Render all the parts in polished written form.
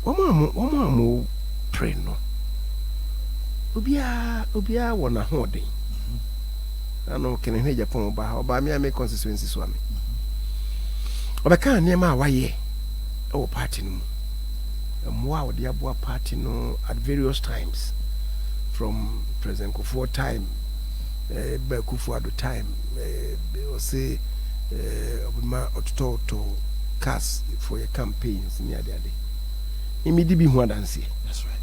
Omo pray no. Obia wona hoden. Ano kene Agyapong ba me make constituency so ame. Obeka niam a waye o party no. Mwa wo dia boa party no at various times from President Kufuor time, Kufuor time, or say obima ototo cast for your campaigns near the day. Immediately be more than see. That's right.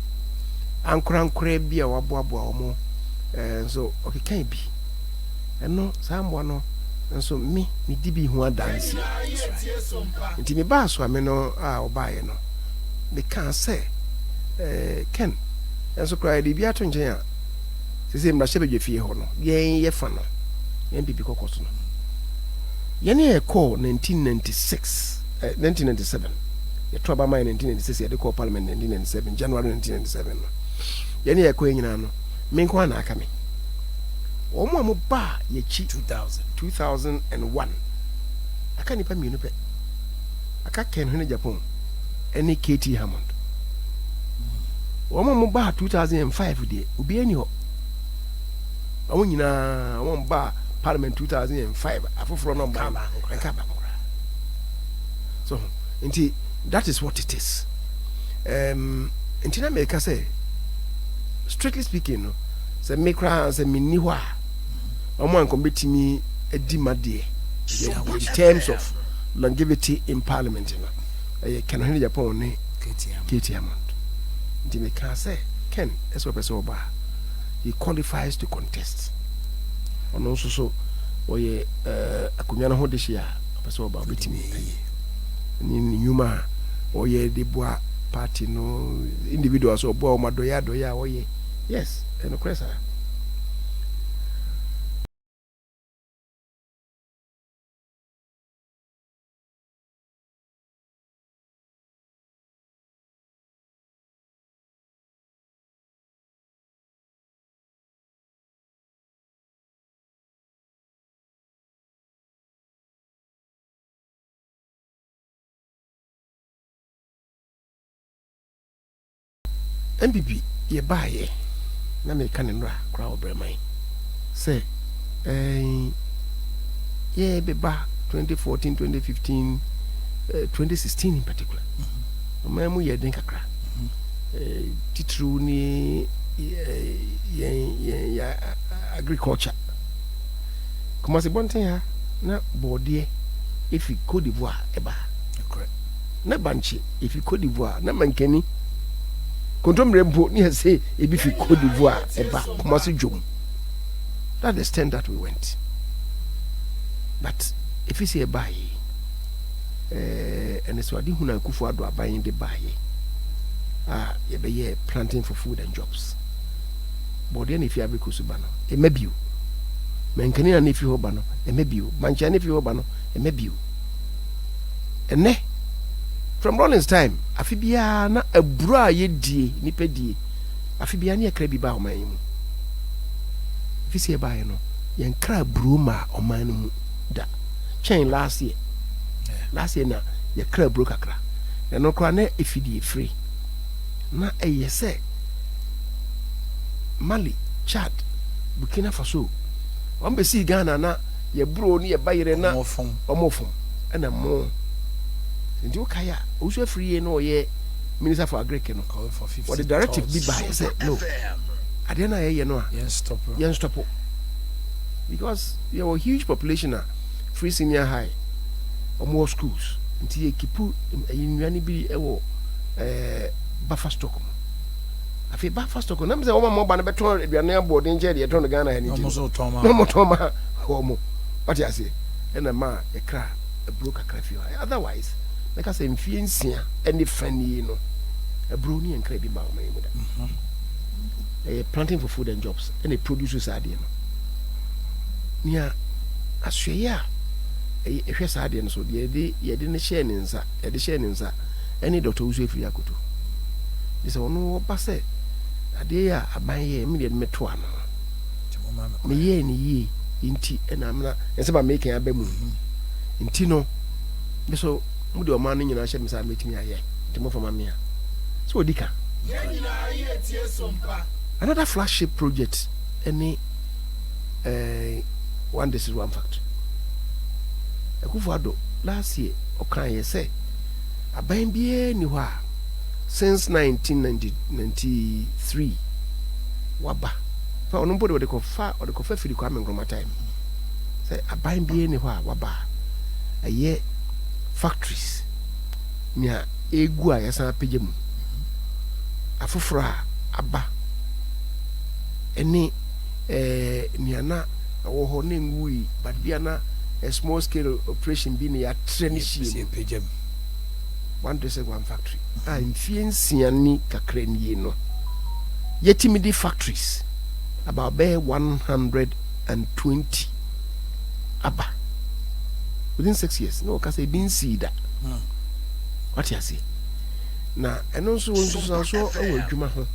Ankra bi a waboaboa omo so okay can be. And no someone no and so me di bi ho dance. Nti me ba so ame no a obaye no. Me can say Ken and so cry the biato nchen a se mra shebe dwefie ho no ye fa no NPP kokoso no ye ne call 1997 ye trouble my 1996 ye de call parliament 1997 January 1997 no ye ne call nyina no me nko na aka me omo mo ba ye chi 2001 aka nipa mi no pe aka Ken ho ne Agyapong any KT Hammond omo mo ba 2005 de obi ani ho omo nyina omo ba parliament 2005 afoforo no ba nka ba so nti that is what it is nti na make say strictly speaking no say me kra say me ni ho a omo anko betimi edi made in terms of longevity in parliament no can Agyapong ne KT Hammond. Nti me can say Ken eso person oba he qualifies to contest. Ono nso so oye akonya no ho de hia person oba betimi ni nyuma oye de boa party no individuals obo o madoya oye yes eno kwesa. NPP ye baye na me kan nra kra obremai say ye be ba 2014 2015 2016 in particular mu ye den kakra titru ni ya agriculture kuma se bonten ha na bodie if you Côte d'Ivoire eba correct na banchi if you Côte d'Ivoire na mankani control mbo ni say e bi fi Côte d'Ivoire eba kuma se djom that the extent that we went but if you see a buy and it's what huna kufu ado abayin de buy ye be ye planting for food and jobs but then if you have kusuba no e maybe menkani na if you hoba no e maybe mancha na if you hoba no e maybe ene from Rollins time afibia na abura ye die nipa die afibia na yakra bi ba oman mu fisi e ba ye no ye nkra broma oman mu da chain last year na ye kra bro kakra na no kra na efidie free na eyese Mali Chad Burkina Faso wambesi Ghana na ye bro ni ye bayire na omofom na mo ndi ukaya usu free no ye minister for agriculture no for 50 what the directive be by say no adena ye no yen stop because there were huge population free senior high or more schools nti ye kipu yinwani bi ewo buffer stock afi buffer stock na mze wo ma ba na beton aduane aboard nje de ton Ghana ha ni no mo toma homo what you say na ma e kra e broker kra fi otherwise like I say mfie nsia any funny no e bro ni enkra bi ba o mai mu da planting for food and jobs and it produces ade no nia asweya ehwe sa ade no so de ye de ne share ne nsa e de share ne nsa any doctor usu efiri akoto this one ba say ade ya abanye me de meto ano me ye ni yi inti na amna ense ba make ya ba mu inti no so mu de o man nyina hye me sa metimi aye Timo for Mamia. So Dika. Another flagship project, any one this is one factory. Akufo-Addo last year, okay, say, a BNB anywhere since 1993. Waba. For nobody what they call far or the coffee for the coming from my time. Say, a BNB anywhere, Waba. A year factories. Nia egua yasa pejemu. Afufra aba. Any niana wo ne ngui but biana a small scale operation bi ne ya training pejemu. One to say one factory. I'm fianciani kakra nie no. Yetimidi factories about 120 aba. Within 6 years. No, because they been see that. What you say? Na eno so adwuma ho.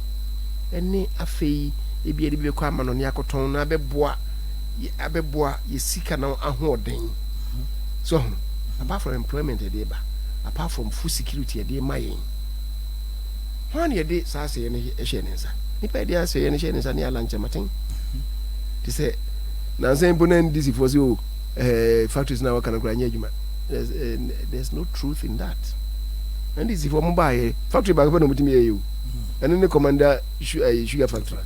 Ene afei e bia de be kwa ma no ne akoton na abeboa ye sika na ahoden. So apart from employment e dey ba, apart from food security e dey mayen. When ye dey sa say ne e hye ne nsa. Nipa dey say ne hye ne nsa ne ala nchamaten. They say na say bonan this for so factories now can kura nya adwuma. There's no truth in that. And this is for mobile factory back when we you. And then the commander sugar factory.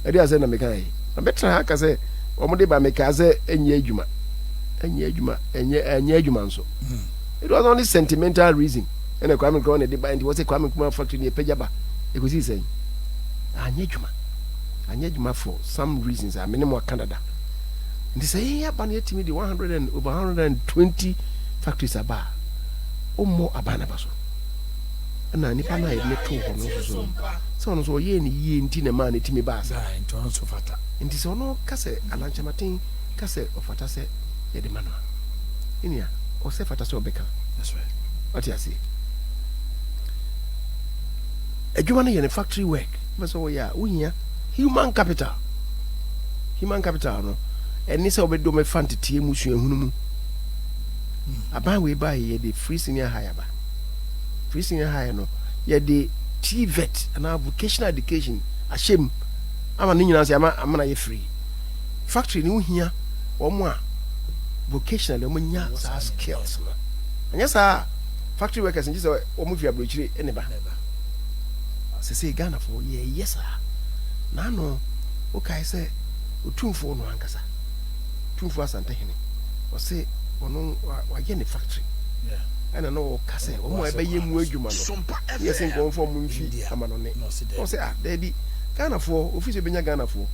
I did say na mekai. Na betra haka say omode ba meka say enye adwuma. Enye adwuma nso. It was only sentimental reason. And the Kwame Nkrumah dey buy and was a Kwame Nkrumah factory near Pejaba. You could see saying enye adwuma for some reasons. I mean more Canada. And they say yeah ban yet me the 100 and over 120 factories aba. O more abana baso. Na nipa na yele to ho no so so ye ni ye nti na ma na timi ba sa nti on so fata nti so no kase alanchamatin kase ofata se ye de manwa inia o se fata so beka. That's right. What you say adwuma na ye ne factory work be so ya wunya human capital no eni se obedo me fantetie musu ehunu mu aban we ba ye de free senior higher ba. Free senior high no ye the TVET and vocational education ashem ama ni nyina se ama na ye free factory ni uhia omo a vocational omo nya sa skills no anya sa factory workers nji se omo fi abrochire eneba se Ghana for ye yes na no o kai se otumfo no ankasa tumfo asante hene o se ono wa ye ne factory and no kase o mo ebe yemu adwuma no yes nko fo mo mfi amano ne o say there be Ghana for office benya Ghana for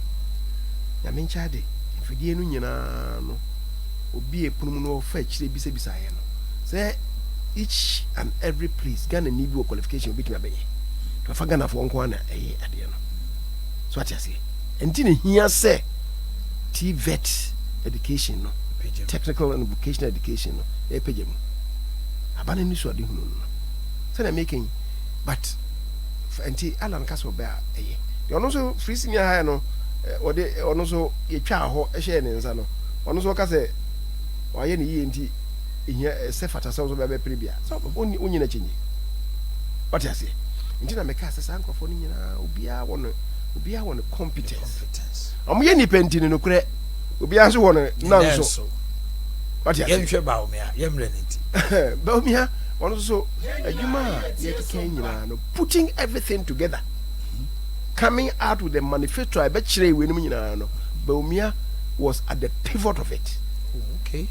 ya me nchaade mfidie no nyina no obi epunu no fa kire bisa ye no say each and every place Ghana need your qualification bit na be to fa Ghana for nko na ade no so what you say enti ne hia say TVET education no technical and vocational education no e pejemu abana ni so ade hunu no say na making but enti alan kaso be eye de ono so free senior high no ode ono so ye twa ho ehye ne nsa no ono so ka say waye ne yi enti ehia se fata so be prebia so onyi na chenye what you say enti na meka say sankofo ni nyina obia wono competence amuye ni penti no kure obia so wono nanso what you say yenhwe ba o me a yemre nti ba o me a one so adwuma ye kenya no putting everything together coming out with the manufacturer be kire we no nyina no ba o me a was at the pivot of it. Okay,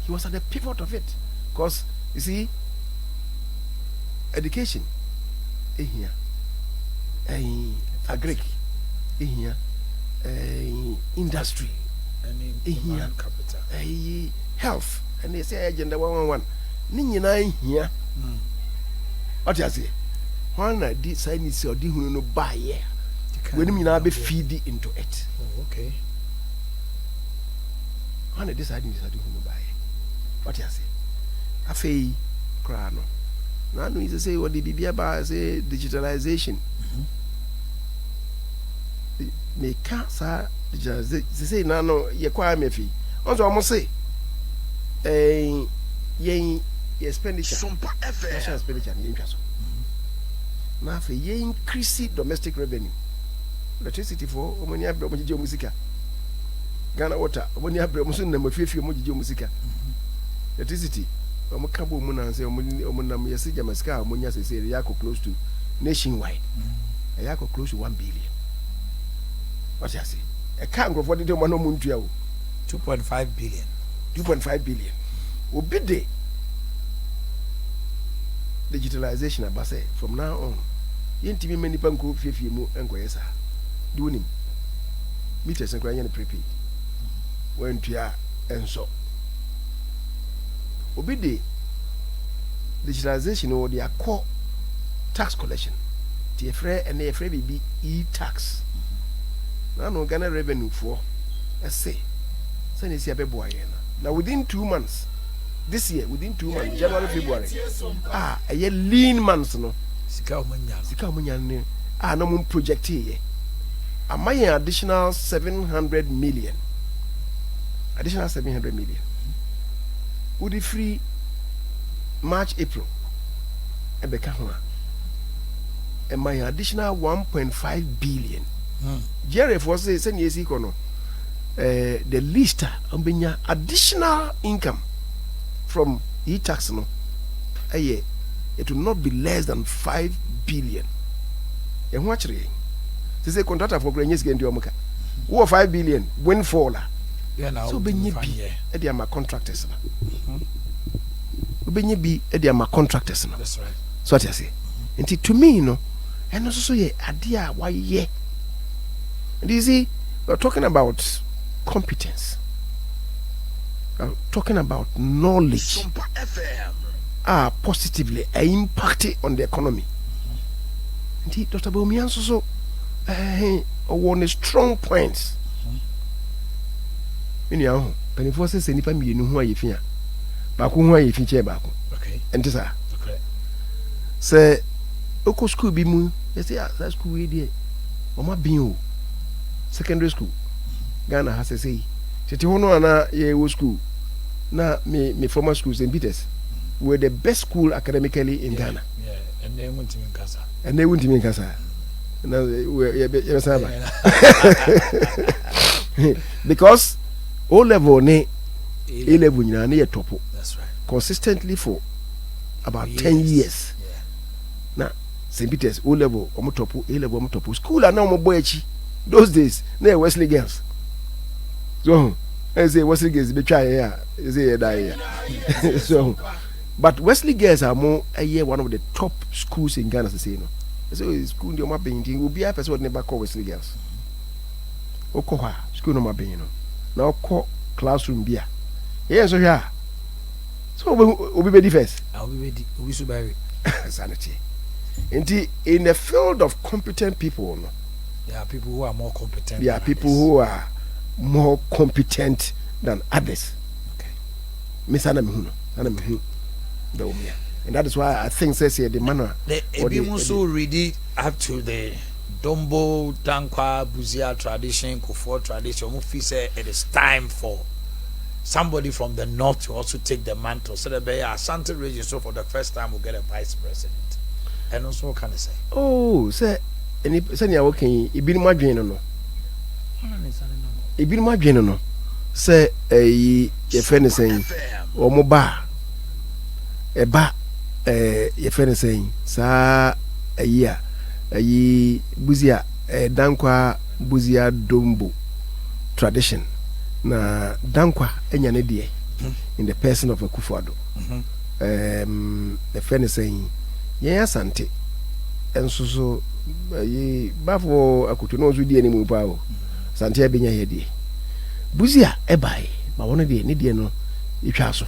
he was at the pivot of it because you see education here agric here industry here capital health and they say agenda 111 ni nyina here what you say when I decide ni say odi hunu no buy here when me na be feed into it. Okay, when I decide ni say odi hunu buy what you say afei kra no na no is say what the bibia ba say digitalization me ka sa digitalization say na no ye kwa me fi onzo omo say yen expenditure SOMPA expenditure ni ntwa so na fe ye increase domestic revenue electricity for omani abre omjije musika Ghana water omani abre omusun na mafiefie omjije musika electricity omkabo mu na nse omunam yesi jamaska omunya sese ya close to nationwide ya close to 1 billion what you say e ka ngrofo de mo no muntua wo 2.5 billion 2.5 billion obi de digitalization abase from now on yentimi mani panko fiefie mu enkoyesa do nim meters nkra yen prepaid wentua enso obi de digitalization o de akọ tax collection ti efre bibi e-tax na no Ghana revenue for say say si abebo ayen na within 2 months this year within 2 months January February a ye lean months no sika omanya ne na mo project here amaye additional 700 million would be free March April ebeka ho a my additional 1.5 billion Jerry for say yes ikono the least ambenya additional income from e-tax no it will not be less than 5 billion e ho akire say contractor for grenyes get ndi omuka wo 5 billion windfall so benye bi e dey my contractors na benye bi e dey my contractors na that's right so what you say until to me no and also ye ade a why ye and you see we're talking about competence. I'm talking about knowledge. SOMPA FM. Positively impacted on the economy. Indeed, Dr. Bomian so one strong points. Anyhow, when it forces any family you know who you fear. Baku who you feature back. Okay. And this are. Okay. Say, Oko school be mu. Yes, that school we did. Mama Binu. Secondary school. Ghana has to say. Tete hono ana ye wo school. Na me former school St. Peter's were the best school academically in Ghana. Yeah, and they went to Minkasa. And they went to Minkasa. Because O level ne A level na ne topo. That's right. Consistently for about 10 years. Yeah. Na St. Peter's O level omo topo, A level omo topo. School na omo boy echi. Those days na Wesley girls. So I say Wesley girls be try here. Say die here. So but Wesley girls are more one of the top schools in Ghana to say no. So school the omo painting will be a person never call Wesley girls. Okoha school no ma ben no. Na okọ classroom bia. Yes so here. So obi be first. I'll be ready. We should buy sanity. In the field of competent people no. There are people who are more competent. There are people who are more competent than others. Okay. Miss Anna Mihuno. And that is why I think says here the manner. The Ebi also ready up to the Dombo, Dankwa, Buzia tradition, Kufuor tradition. Mufi say it is time for somebody from the north to also take the mantle. So the Bay Asante region, so for the first time we'll get a vice president. And also what can I say? Oh, say any sanya working ibin madwen no. Ibin madwen no. Say ye friend saying omo ba eba ye friend saying sa ayi buzia dankwa buzia dombo tradition na dankwa enya ne de in the person of Akufuado. The friend saying ye Asante enso so ye bafo akutu no zo die ni mu pa o Asante abenya ye de buzia ebai ma wono de ne de no itwa so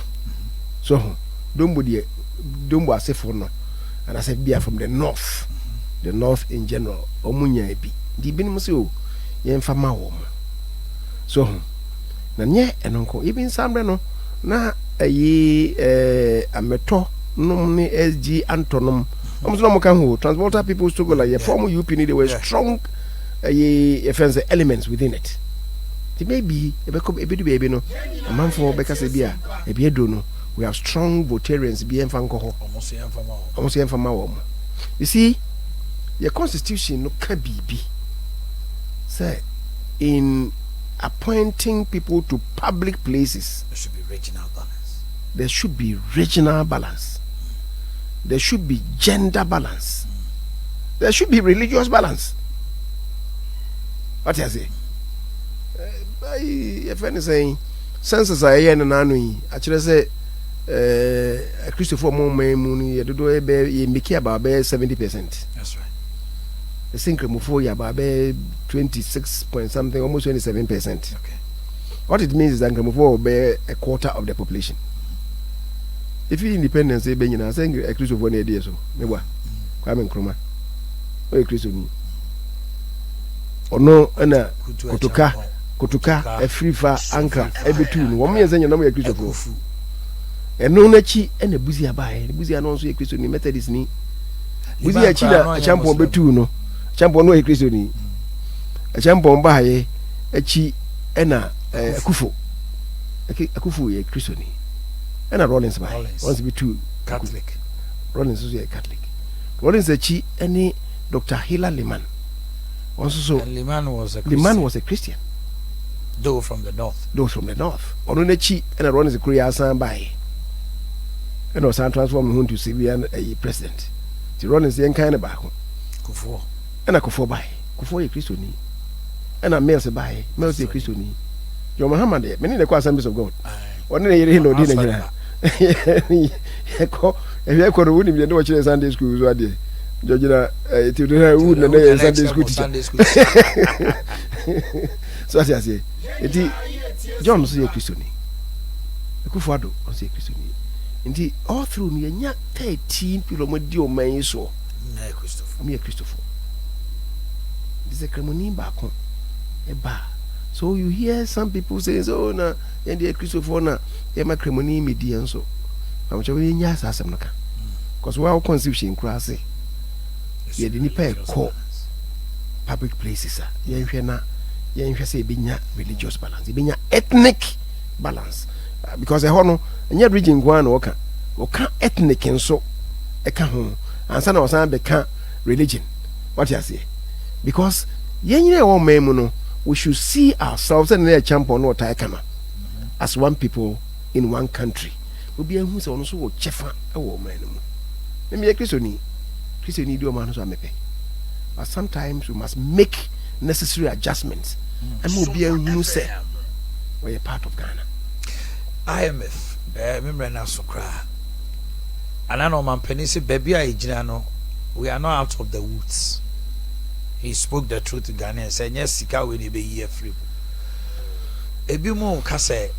dombo asefo no and I said bia from the north in general omunya bi di binim se o ye mfa ma wo so na nye enonko even samre no na ameto nom ni SG Antonom no mo kan ho transporter people to go like a former UP they were strong elements within it. It may be a baby no a man for Becca Bia, a beardo no. We have strong votarians, BM Fanko, almost from our. You see, your constitution no can be say in appointing people to public places there should be regional balance. There should be regional balance. There should be gender balance. There should be religious balance. What I say? If anything, census I hear and actually say Christopher Moon, you make about 70%. That's right. The synchro for you about 26 point something, almost 27%. Okay. What it means is that Gramofo be a quarter of the population. If you independence, say Benina, saying a Christopher idea so, Mewa, Kwame Nkrumah, or a Christian. Or no, and a Kotuka, a free far anchor, every tune, 1 year, and you know a Christopher. And no Nachi and a Buzia by, the Buzia announced a Christian Methodist knee. Buzia Chila, a champion betuno, champion no a Christian, a champion by a chi and a Kufu, a Kufu, a Christian. And a Rollins by wants to be two Catholic. Rollins is a Catholic. Rollins a chi any Dr. Hila Liman. Also, Liman was a Christian. Though from the north. Those from the north. Onunechi and a Rollins a Korea San by. And also transform him to civilian a president. The Rollins the kind of back. Kufu. And a Kufu by. Kufu a Christian. And a male by. Male a Christian. Your Muhammad, many the assemblies of God. One day you know dinner. If you could wouldn't be watching Sunday school, what day? Georgia, wouldn't Sunday school. So as I say, John was a Christian. A Kufado was a Christian. Indeed, all through me, and yet 13 people with your man so. Me, Christopher. This is a criminal back home. A bar. So you hear some people say, "Oh, na, and the Christopher na, ema cremoni median so." I'm sure we nyas asem naka. Because we are conception class. Ye de nipa call public places. Ye nhwe na, ye nhwe say binya religious balance, binya ethnic balance. Because e ho no, nya region kwa na oka ethnic nso e ka ho. Ansa na osan be ka religion. What you say? Because ye nyine wo memu no, we should see ourselves and a champion or taikama as one people in one country. We be who say also chefa a woman. Maybe a Christian do a man who mepe. But sometimes we must make necessary adjustments. And we'll be who say we're a part of Ghana. IMF, remember now so cry. And I know man penisi baby I we are not out of the woods. He spoke the truth to Ghana and said, yes, Sika will be here free. Ebimu kase,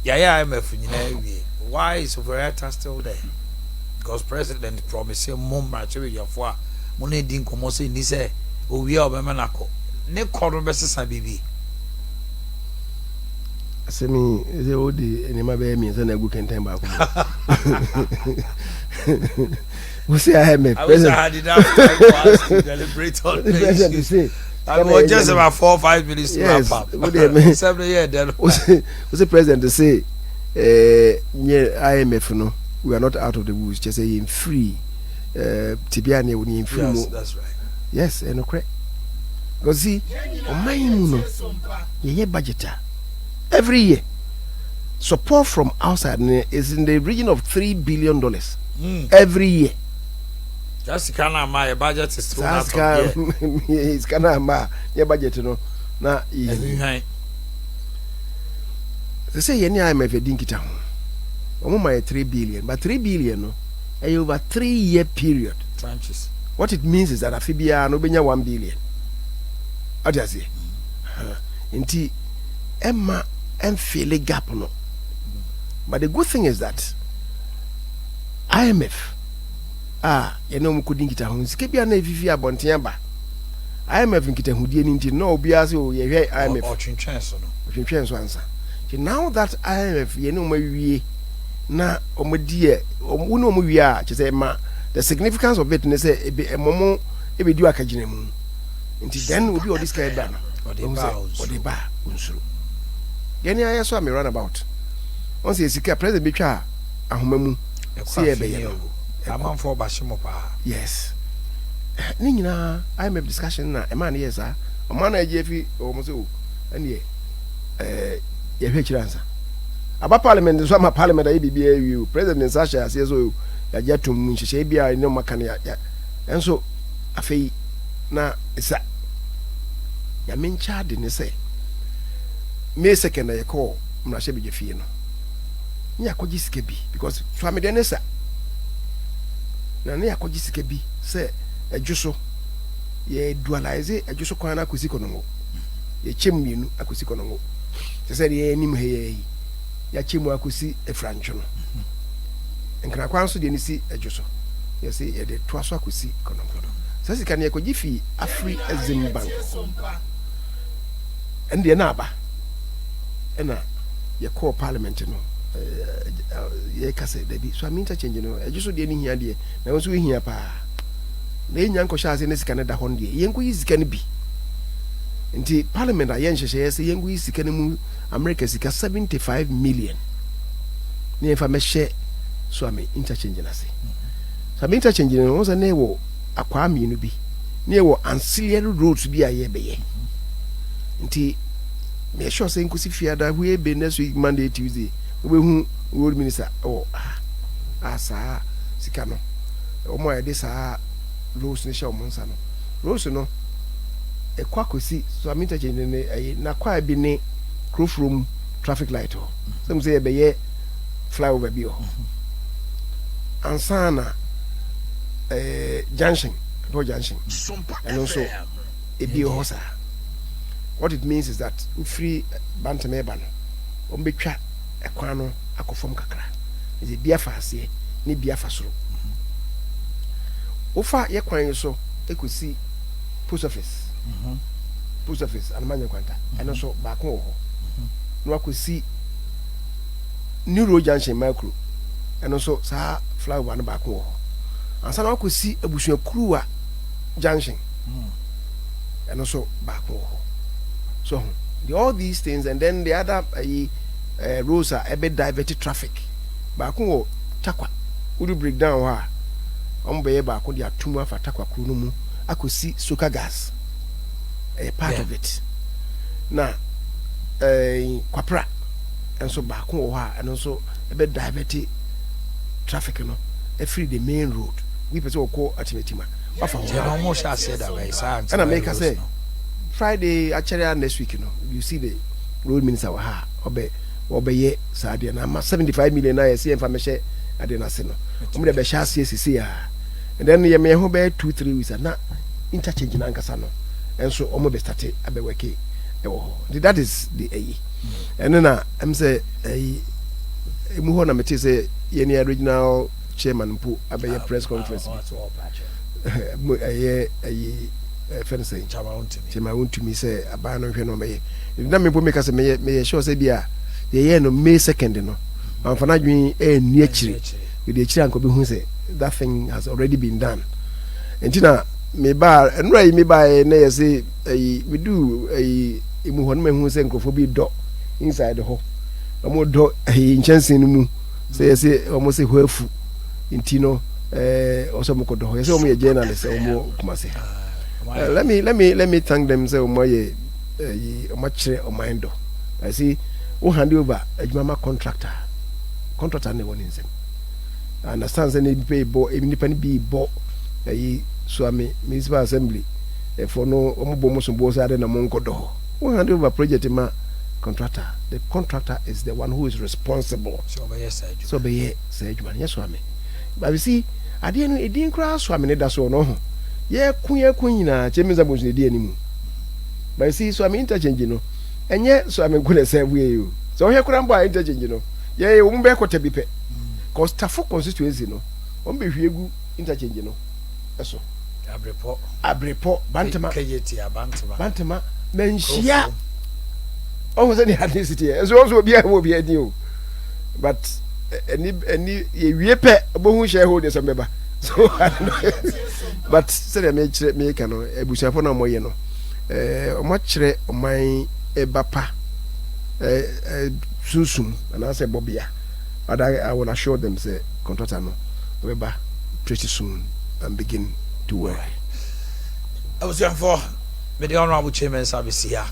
yaya IMF, why is Overetta still there? Because President promised him more much with your four. Money didn't come also in this, we are Bemanako. Ne corner versus a baby. Semi, the old anima bear means and a good can time back. We say I have I wish I had enough time for us to deliberate on this. I was just about 4 or 5 minutes to wrap up. 7 years then. Was the president to say, IMF, no, we are not out of the woods, just saying free. Tibiani, we need free. Yes, that's right. Yes, and okay. Because see, on my moon, ye budgeter. Every year, support from outside is in the region of $3 billion. Every year. Just kind of my budget is thrown out of here. It's kind of my budget, you know. Now, they say any IMF didn't get on. My 3 billion, but 3 billion, no, over 3 year period. Tranches. What it means is that Afibia no benya 1 billion. What do you say? Inti Emma and feel a gap no. But the good thing is that IMF you know we couldn't get a home. Skibia na vivi abontiamba. IMF nkita hudie ni nti no obi ase o ye IMF. Or chinchens no. Chinchens answer. Now that IMF you know we na omodie unu omuwie a che say ma the significance of it ne say emomo ebe di akagine mu. Nti then obi o this kind ban. Or the ba unsuru. Gani aye so am run about. On say sika president betwa ahoma mu. See ebe ye no. I'm for Bashimopa. Yes. ni nyina I have discussion na e man yes ah o man na je fi o mo so ene ye hwe kiransa aba parliament so ma parliament ayi bibia wi president Sasha ase so ya jatum nhihye bia ne maka ne ya enso afei na isa ya mencha de ne se me second ya call mra hye bi fie no ni akoji sika bi because so me de ne sa na ne akoji sika bi se adwuso ye dualize adwuso kwan na akosi kono ye chemmienu akosi kono se se ye nim he ye ya chemu akosi efrancho no nkra kwan so de ni si adwuso ye se ye de toaso akosi kono se sika ne akoji fi Afri Exim Bank ende na aba ena ye call parliament no ye kase da bi so am interchange no adwuso de ni hia de na won so hia pa na enya nko sha ase ne sika ne da hon de yenko yi sika ne bi nti parliament a yen hyehyɛ se yenko yi sika ne mu America sika 75 million ne fa me hye so am interchange na se so am interchange no won se ne wo akwa mienu bi ne wo ancillary roads bi a ye beye nti me sure say nkosi fiada we be next week Monday Tuesday we hu road minister oh asa sika no o mo ya de sa roads ne show monsa no roads no e kwa kosi so am interchange ne na kwa bi ne from traffic light ho some say be ye flyover bi ho ansana junction do junction SOMPA and also e bi ho sa. What it means is that free bantameba no ombetwa ekwan no akofom kakra is e bia fa ase ni bia fa soro ofa ye kwan so ekosi post office post office anamanya kwanta eno so ba ko ho no akosi new road junction micro eno so sa flower no ba ko ho ansa na akosi abusuan kuruwa junction eno so ba ko ho. So all these things and then the other roads are a bit diverted traffic. Baku takwa would break down wa ombe baku dia tumu afa takwa kru mu akosi soka gas a part of it na kwapra and so baku wa and also a bit diverted traffic no free the main road we person call atimetima afa almost I said that way and I make say Friday actually next week you see the road minister wa obeye sadia na 75 million na yes information ade na se no omo de be sha CCC and then ye me ho be 2-3 weeks na interchange na nkasa no and so omo be start abe work that is the and then am say emu ho na meti say ye ne original chairman mpo abe press conference fencing chama want to me say abano hwe no meye na me bo make say me sure say bia ye no May 2nd no amfana dwen ni akire we dey akire anko be hu say that thing has already been done entina me ba enra me ba na ye say we do emu ho no me hu say nkofo bi do inside ho omo do inchensin no mu say ye say omo say ho afu intino also mo ko do ye say omo ye journalist omo kuma say let me thank them say omoye omachire omaindo I see who hand over a contractor ne won insem I understand say ni pay bo ni pani bi bo so ami municipal assembly for no omobo mo so bo say na mo nkodo who hand over project ma contractor the contractor is the one who is responsible so be yes say adwuma yes so ami but you see ade no edin kra so ami ne da so no ho ye kun nyina chemiza bo ne di animu but you see so am interchange no enye so am go na say we you so he kura mbo interchange no ye wo mbe kwota bi pe cause tafo constituency no o mbe hwiegu interchange no eso abrepo bantama kayeti bantama menhia o ho say ni ethnicity eso so obi a wo bi adi o but any ye wie pe bo hu shareholders mbeba so I don't know. But say me can no ebusuafo na moye no omo kire oman ebapa susum and I say bobia but I will assure them say contractor no eba pretty soon and begin to work. I was young for the honorable chairman service here.